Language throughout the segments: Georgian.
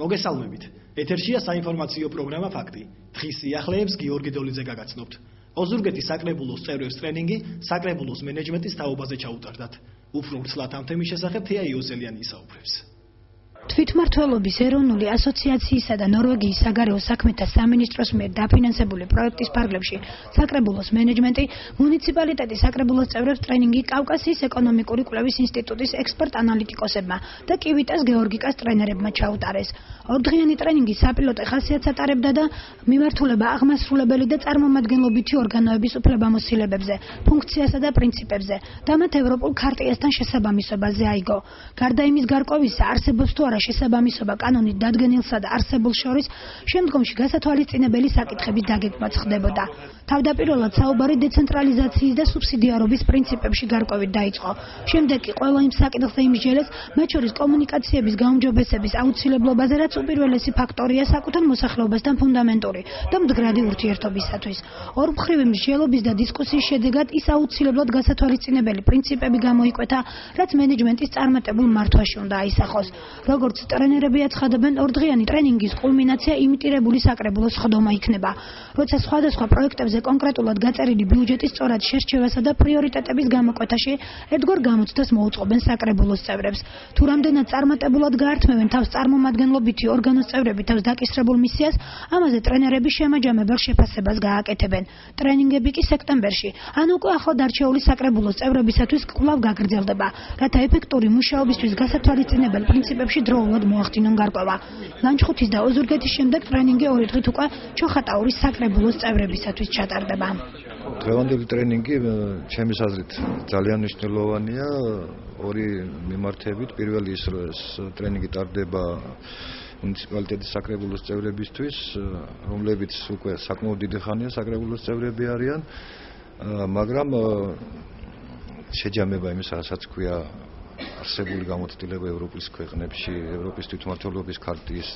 მოგესალმებით. ეთერშია საინფორმაციო პროგრამა ფაქტი. დღის სიახლეებს გიორგი დოლიძე გაგაცნობთ. ოზურგეთის საკრებულოს წევრებს ტრენინგი საკრებულოს მენეჯმენტის თაობაზე ჩაუტარდათ. უფრო ვრცლად ამ თემის შესახებ თეა იოსელიანი ისაუბრებს. თვითმმართველობის ეროვნული ასოციაციისა და ნორვეგიის საგარეო საქმეთა სამინისტროს მიერ დაფინანსებული პროექტის ფარგლებში საკრებულოს მენეჯმენტი მუნიციპალიტეტის საკრებულოს წევრებს ტრენინგი კავკასიის ეკონომიკური კვლევის ინსტიტუტის ექსპერტ-ანალიტიკოსებმა და კივიტას გეორგიკას ტრენერებმა ჩაუტარეს. ორდღიანი ტრენინგი საპილოტე ხასიათს ატარებდა და მიმართულება აღმასრულებელი და წარმომადგენლობითი ორგანოების უფლებამოსილებებზე, ფუნქციასა და პრინციპებზე და მათ ევროპულ ქარტიასთან შესაბამისობაზე აიგო. გარდა იმის გარკვევისა, არსებობს თუ არა შესაბამისობა კანონით დადგენილსა და არსებულს შორის, შემდგომში გასათვალისწინებელი საკითხების დაგეგმვაც ხდებოდა. თავდაპირველად საუბარი დეცენტრალიზაციის და სუბსიდიარობის პრინციპებში გარკვევით დაიწყო. შემდეგ კი ყველა იმ საკითხზე იმსჯელეს, მათ შორის კომუნიკაციების გაუმჯობესების აუცილებლობაზე, რაც უპირველესი ფაქტორია საკუთარ მოსახლეობასთან ფუნდამენტური და მდგრადი ურთიერთობისათვის. ორმხრივი მსჯელობის და დისკუსიის შედეგად ის აუცილებლად გასათვალისწინებელი პრინციპები გამოიკვეთა, რაც მენეჯმენტის წარმატებულ მართვაში უნდა აისახოს. როგორც ტრენერები აცხადებენ, ორდღიანი ტრენინგის კულმინაცია იმიტირებული საკრებულოს სხდომა იქნება, როცა სხვადასხვა პროექტებზე კონკრეტულად გაწერილი ბიუჯეტის სწორად შერჩევასა და პრიორიტეტების გამოკვეთაში ერთგვარ გამოცდას მოუწყობენ საკრებულოს წევრებს. თუ რამდენად წარმატებულად გაართმევენ თავს წარმომადგენლობითი ორგანოს წევრები თავს დაკისრებულ მისიას, ამაზე ტრენერები შემაჯამებელ შეფასებას გააკეთებენ. ტრენინგები კი სექტემბერში, ან უკვე ახლად არჩეული საკრებულოს წევრებისათვის კვლავ გაგრძელდება, რათა ეფექტური მუშაობისთვის გასათვალისწინებელ პრინციპებში დროულად მოახდინონ გარკვევა. ლანჩხუთის და ოზურგეთის შემდეგ ტრენინგი 2 დღით უკვე ჩოხატაურის საკრებულოს წევრებისათვის ჩატარდება. დღევანდელი ტრენინგი ჩემის აზრით ძალიან მნიშვნელოვანია ორი მიმართებით. პირველი ის ტრენინგი ტარდება მუნიციპალიტეტის საკრებულოს წევრებისთვის, რომლებიც უკვე საკმაოდ დიდი ხანია საკრებულოს წევრები არიან, მაგრამ შეჯამება იმის, რასაც ქვია არსებული გამოცდილება ევროპის ქვეყნებში, ევროპის თვითმმართველობის ქარტიის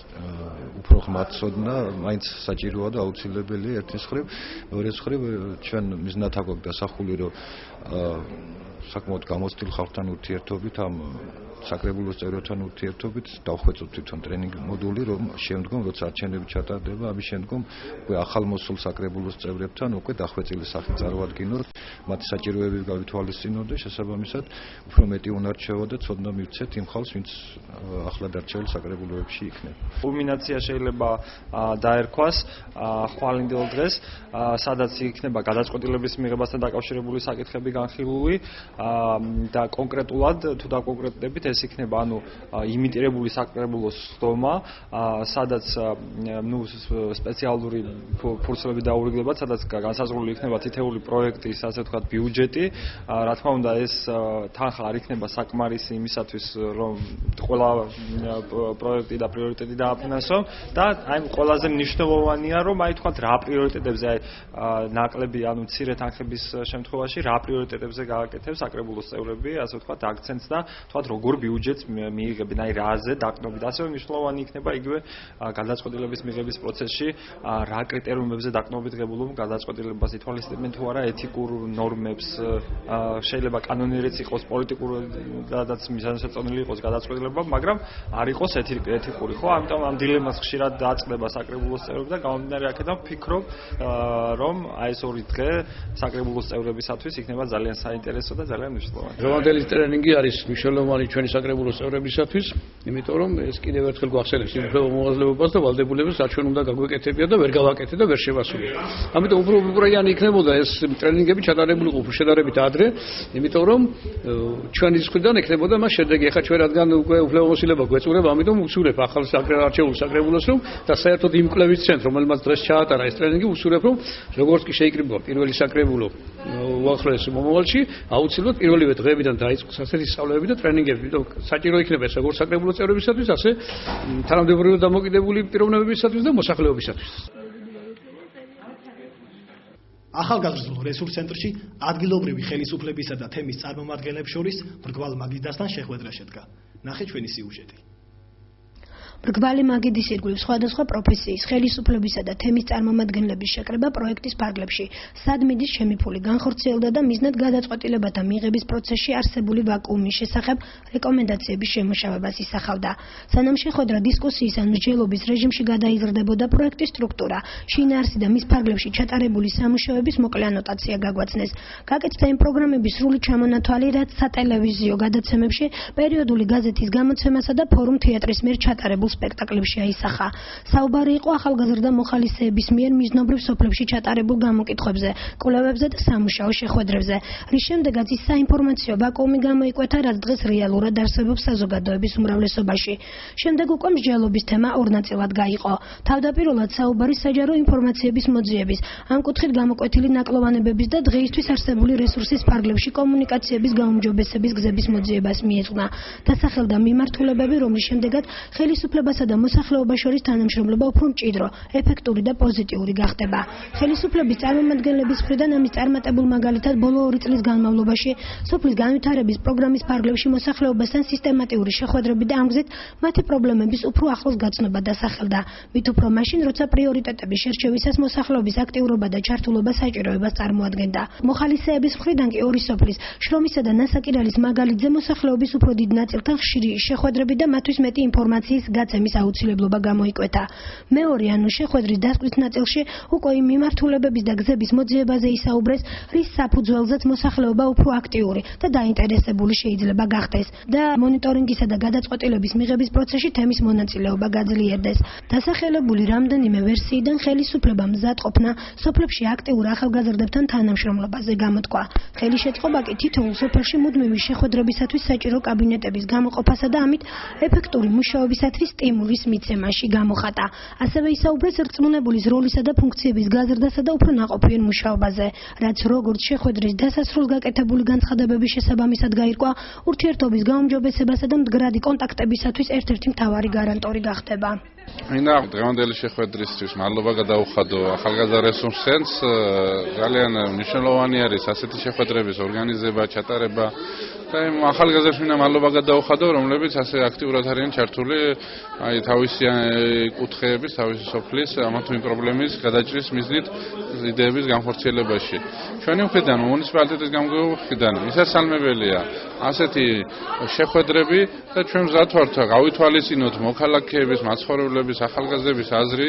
უფრო ღრმად ცოდნა, მაინც საჭიროა და აუცილებელია ერთის მხრივ, მეორეს მხრივ ჩვენ მიზნად აგვაქვს დასახული, რომ საკმაოდ გამოცდილ ხალხთან ურთიერთობით, ამ საკრებულოს წევრებთან ურთიერთობით დავხვეწოთ თვითონ ტრენინგ მოდული, რომ შემდგომ როცა არჩევნები ჩატარდება, ამის შემდგომ უკვე ახალ მოსულ საკრებულოს წევრებთან უკვე დახვეწილი სახით წარვადგინოთ, მათი საჭიროებები გავითვალისწინოთ და შესაბამისად უფრო მეტი უნარჩვევა და ცოდნა მივცეთ იმ ხალხს, ვინც ახლად არჩეულ საკრებულოებში იქნება. კულმინაცია შეიძლება დაერქვას ხვალინდელ დღეს, სადაც იქნება გადაწყვეტილების მიღებასთან დაკავშირებული საკითხები განხილული და კონკრეტულად თუ დაკონკრეტებით ეს იქნება იმიტირებული საკრებულოს სხდომა, სადაც სპეციალური ფურცლები დაურიგდებათ, სადაც განსაზღვრული იქნება თითეული პროექტის, ასე ვთქვათ, ბიუჯეტი. რა თქმა უნდა, ეს თანხა არ იქნება საკმარისი იმისათვის, რომ ყველა პროექტი და პრიორიტეტი დააფინანსო და აი ყველაზე მნიშვნელოვანია, რომ აი თქვათ რა პრიორიტეტებზე ნაკლები, მცირე თანხების შემთხვევაში რა პრიორიტეტებზე გააკეთებს საკრებულოს წევრები, ასე ვთქვათ, აქცენტს და თქვათ როგორ ბიუჯეტს მიიღებენ, აი რაზე დაყრდნობით. ასევე მნიშვნელოვანი იქნება იგივე გადაწყვეტილების მიღების პროცესში რა კრიტერიუმებზე დაყრდნობით ღებულობ გადაწყვეტილებას ითვალისწინებენ თუ არა ეთიკურ ნორმებს, შეიძლება კანონიერიც იყოს, პოლიტიკურადაც მიზანსაწონილი იყოს გადაწყვეტილება, მაგრამ არ იყოს ეთიკური, ხო? ამიტომ ამ დილემას ხშირად დაწყდება საკრებულოს წევრები და გამომდინარე აქედან ვფიქრობ, რომ აი ეს 2 დღე საკრებულოს წევრებისათვის იქნება ძალიან საინტერესო და ძალიან მნიშვნელოვანი. დღევანდელი ტრენინგი არის მნიშვნელოვანი ჩვენი საკრებულოს წევრებისათვის, იმიტომ რომ ეს კიდევ ერთხელ გვახსენებს იმ უფლებამოვალეობას და ვალდებულებას, რაც ჩვენ უნდა გაგვეკეთებია და ვერ გავაკეთეთ და ვერ შევასრულეთ. ამიტომ უფრო უბრალიანი იქნებოდა ეს ტრენინგები ჩატარებული ყოფილი შედარებით ადრე, იმიტომ რომ ჩვენი მხრიდან ექნებოდა მას შედეგი. ახლა ჩვენ რადგან უკვე უფლებამოსილება გვეწურება, ამიტომ ვუსურებ ახალ არჩეულ საკრებულოს, რომ და საერთოდ იმ კვლევის ცენტრ, რომელმაც დღეს ჩაატარა ეს ტრენინგი, ვუსურებ, რომ როგორც კი შეიკრიბება პირველი საკრებულო უახლოეს მომავალში, აუცილებლად პირველივე დღეებიდან დაიწყოს ასეთი სწავლებები და ტრენინგები. საჭირო იქნება ეს როგორც საკრებულოს წევრებისათვის, ასე თანამდებობრივად დამოკიდებული პიროვნებებისათვის და მოსახლეობისათვის. ახალგაზრდულ რესურს ცენტრში ადგილობრივი ხელისუფლებისა და თემის წარმომადგენლებს შორის მრგვალ მაგიდასთან შეხვედრა შედგა. ნახეთ ჩვენი სიუჟეტი. მრგვალი მაგიდის ირგვლივ სხვადასხვა პროფესიის, ხელისუფლებისა და თემის წარმომადგენლების შეკრება პროექტის ფარგლებში, სადმიდის შემიფული განხორციელდა და მიზნად გადაწყვეტილებათა მიღების პროცესში არსებული ვაკუუმის შესახებ რეკომენდაციების შემუშავებას ისახავდა. სანამ შეხვედრა დისკუსიის ან მსჯელობის რეჟიმში გადაიზრდებოდა პროექტის სტრუქტურა, შინაარსი და მის ფარგლებში ჩატარებული სამუშაოების მოკლე ანოტაცია გაგვაცნეს. გაკეთდა იმ პროგრამების სრული ჩამონათვალი, რაც სატელევიზიო გადაცემებში, პერიოდული გაზეთის გამოცემასა და ფორუმ თეატრის მიერ ჩატარებულ სპექტაკლებში აისახა. საუბარი იყო ახალგაზრდა მოხალისეების მიერ მიზნობრივ სოფლებში ჩატარებულ გამოკითხვებზე, კვლევებზე და სამუშაო შეხვედრებზე, რის შემდეგაც ის საინფორმაციო ვაკუუმი გამოიკვეთა, რაც დღეს რეალურად არსებობს საზოგადოების უმრავლესობაში. შემდეგ უკვე მსჯელობის თემა ორ ნაწილად გაიყო. თავდაპირველად საუბარი საჯარო ინფორმაციების მოძიების, ამ კუთხით გამოკვეთილი ნაკლოვანებების და დღეისთვის არსებული რესურსის ფარგლებში კომუნიკაციების გაუმჯობესების გზების მოძიებას მიეძღვნა. დასახელდა მიმართულებები, რომლის შემდეგაც ხელისუფლებასა და მოსახლეობას შორის თანამშრომლობა უფრო მჭიდრო, ეფექტური და პოზიტიური გახდება. ხელისუფლების წარმომადგენლების მხრიდან ამის წარმატებულ მაგალითად ბოლო 2 წლის განმავლობაში სოფლის განვითარების პროგრამის ფარგლებში მოსახლეობასთან სისტემატიური შეხვედრები და ამ გზით მათი პრობლემების უფრო ახლოს გაცნობა დასახელდა. მით უფრო მაშინ, როცა პრიორიტეტების შერჩევისას მოსახლეობის აქტიურობა და ჩართულობა საჭიროებას წარმოადგენდა. მოხალისეების მხრიდან კი ორი სოფლის, შრომისა და ნასაკირალის მაგალითზე მოსახლეობის უფრო დიდ ნაწილთან ხშირი შეხვედრები და მათთვის მეტი ინფორმაციის გაცემის აუცილებლობა გამოიკვეთა. მეორე ანუ შეხვედრის დასკვნის ნაწილში უკვე იმ მიმართულებების და გზების მოძიებაზე ისაუბრეს, რის საფუძველზეც მოსახლეობა უფრო აქტიური და დაინტერესებული შეიძლება გახდეს და მონიტორინგისა და გადაწყვეტილების მიღების პროცესში თემის მონაწილეობა გაძლიერდეს. დასახელებული რამდენიმე ვერსიიდან ხელისუფლება მზად ყოფნა სოფლებში აქტიურ ახალგაზრდებთან თანამშრომლობაზე გამოთქვა. ხელი შეწყობა კი თითოეულ სოფელში მუდმივი შეხვედრებისათვის საჭირო კაბინეტების გამოყოფასა და ამით ეფექტური მუშაობისათვის სტიმულის მიცემაში გამოხატა. ასევე ისაუბრეს რწმუნებულის როლისა და ფუნქციების გაზრდასა და უფრო ნაყოფიერ მუშაობაზე, რაც როგორც შეხვედრის დასასრულს გაკეთებული განცხადებების შესაბამისად გაირკვა, ურთიერთობის გაუმჯობესებასა და მდგრადი კონტაქტებისათვის ერთ-ერთი მთავარი გარანტორი გახდება. მინდა დღევანდელი შეხვედრისთვის მადლობა გადაუხადო ახალგაზრდა რესურსს. ძალიან მნიშვნელოვანი არის ასეთი შეხვედრების ორგანიზება, ჩატარება და იმ ახალგაზრდებს მინდა მადლობა გადაუხადო, რომლებიც ასე აქტიურად არიან ჩართული თავისი კუთხეების, თავისი სოფლის ამა თუ იმ პრობლემის გადაჭრის მიზნით იდეების განხორციელებაში. ჩვენი მხრიდან, მუნიციპალიტეტის გამგეობიდან მისასალმებელია ასეთი შეხვედრები და ჩვენ მზად ვართ გავითვალისწინოთ მოქალაქეების, მაცხოვრებლების, ახალგაზრდების აზრი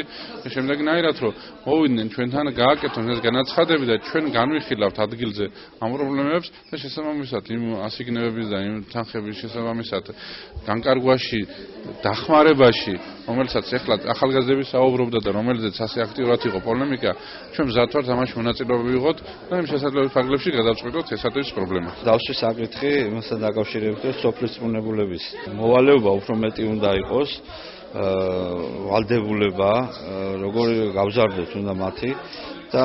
შემდეგნაირად, რომ მოვიდნენ ჩვენთან, გააკეთონ ეს განაცხადები და ჩვენ განვიხილავთ ადგილზე ამ პრობლემებს და შესაბამისად იმ ასიგნებების და იმ თანხების შესაბამისად განკარგვაში, დახმარებაში, რომელსაც ახლა ახალგაზრდები საუბრობდა და რომელზეც ასე აქტიურად იყო პოლემიკა, ჩვენ მზად ვართ ამაში მონაწილეობა ვიღოთ და იმ შესაძლებელი ფარგლებში გადავწყვეტოთ ესატევის პრობლემა. დავსვი საკითხი იმასთან დაკავშირებით, რომ სოფლის წმუნებულების მოვალეობა უფრო მეტი უნდა იყოს, ვალდებულება, როგორი გავზარდოთ უნდა მათი და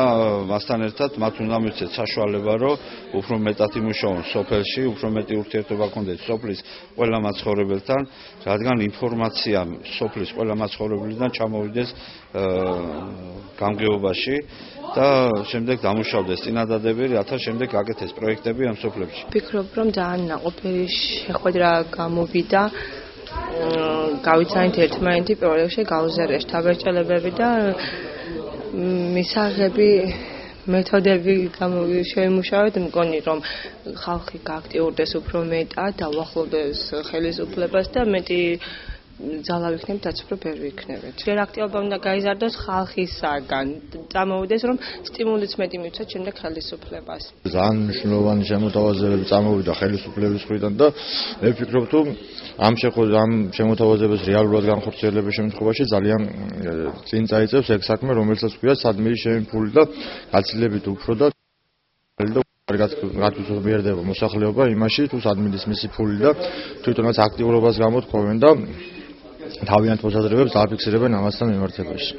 მასთან ერთად მათ უნდა მივცეთ საშუალება, რომ უფრო მეტად იმუშაონ სოფელში, უფრო მეტი ურთიერთობა გქონდეს სოფლის ყველა მაცხოვრებელთან, რადგან ინფორმაცია სოფლის ყველა მაცხოვრებლიდან ჩამოვიდეს გამგეობაში და შემდეგ დამუშავდეს წინადადები, რათა შემდეგ გაკეთდეს პროექტები ამ სოფლებში. ვფიქრობ, რომ ძალიან ნაყოფიერი შეხვედრა გამოვიდა. გავიცანით ერთმანეთი, პირველ რიგში გავუზიარეს შთაბეჭდილებები და მისაღები მეთოდები შევიმუშავეთ, მგონი რომ ხალხი გააქტიურდეს უფრო მეტად, დაუახლოვდეს ხელისუფლებას და მეტი ძალა ვიქნებით, რაც უფრო ბევრი ვიქნებით. ჯერ აქტიობა უნდა გაიზარდოს ხალხისაგან, წამოვიდეს რომ სტიმულიც მეტი მივცეთ შემდეგ ხელისუფლებას. ძალიან მნიშვნელოვანი შემოთავაზებები წამოვიდა ხელისუფლების მხრიდან და მე ვფიქრობ, რომ ამ შემოთავაზებების რეალურად განხორციელების შემთხვევაში ძალიან წინ წაიწევს ეგ საქმე, რომელსაც ქვია სადმირის შემიფული და გაცილებით უფრო და კარგად გაწუხებიერდება მოსახლეობა იმაში, თუ სადმირის მისი ფული და თვითონაც აქტიურობას გამოთქვამენ და თავიანთ მოსაზრებებს აფიქსირებენ ამასთან მიმართებაში.